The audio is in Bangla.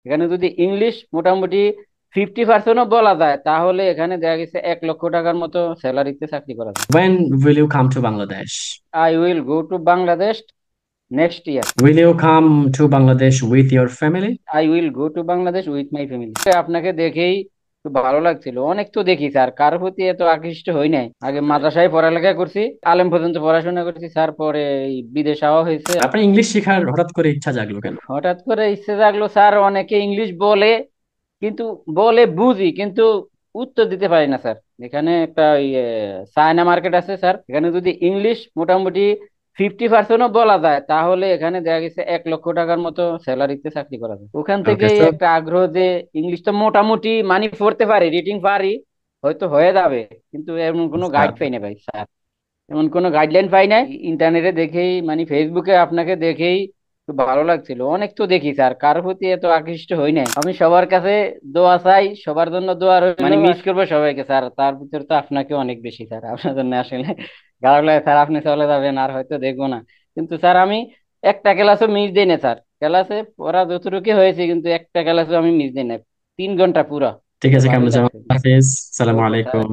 এখানে যদি ইংলিশ মোটামুটি 50% বলা যায়, তাহলে এখানে দেখা গেছে 1 লক্ষ টাকার মতো স্যালারিতে চাকরি করা যায়। When will you come to Bangladesh? I will go to Bangladesh next year. Will you come to Bangladesh with your family? I will go to Bangladesh with my family. আপনাকে দেখেই খুব ভালো লাগছিল। অনেক তো দেখি স্যার, কার প্রতি এত আকৃষ্ট হই নাই। আগে মাদ্রাসায় পড়ালেখা করছি, আলেম পর্যন্ত পড়াশোনা করছি স্যার, পরে এই বিদেশ যাওয়া হয়েছে। আপনার ইংলিশ শেখার হঠাৎ করে ইচ্ছা জাগলো কেন? হঠাৎ করে ইচ্ছে জাগলো স্যার, অনেকে ইংলিশ বলে, কিন্তু বলে বুঝি, কিন্তু উত্তর দিতে পারি না স্যার। এখানে একটা চায়না মার্কেট আছে স্যার, এখানে যদি ইংলিশ মোটামুটি 50%ও বলা যায়, তাহলে এখানে দেখা গেছে 1 লক্ষ টাকার মতো স্যালারিতে চাকরি করা যায়। ওখান Okay, থেকেই so একটা আগ্রহ যে ইংলিশটা মোটামুটি মানি পড়তে পারি, রিডিং পারি, হয়তো হয়ে যাবে। কিন্তু এমন কোনো আচ্ছা, গাইড পাই না ভাই স্যার, এমন কোনো গাইডলাইন পাই নাই। ইন্টারনেটে দেখেই মানে ফেসবুকে আপনাকে দেখেই খুব ভালো লাগছিল। অনেক তো দেখি স্যার, কার প্রতি এত আকৃষ্ট হই নাই। আমি সবার কাছে দোয়া চাই, সবার জন্য দোয়া রইল, মানে মিস করবো সবাইকে স্যার। তার ভিতরে তো আপনাকে অনেক বেশি স্যার, আপনার জন্য আসলে খারাপ লাগে স্যার, আপনি চলে যাবেন আর হয়তো দেখবো না। কিন্তু স্যার আমি একটা ক্লাসও মিস দিই না স্যার, ক্লাসে পড়া যতটুকু হয়েছে, কিন্তু একটা ক্লাসও আমি মিস দিই না, 3 ঘন্টা পুরো। ঠিক আছে, কেমন ভালোই যাবেন? লাগছে। হাফেজ। সালামু ওকে স্যার। আলাইকুম।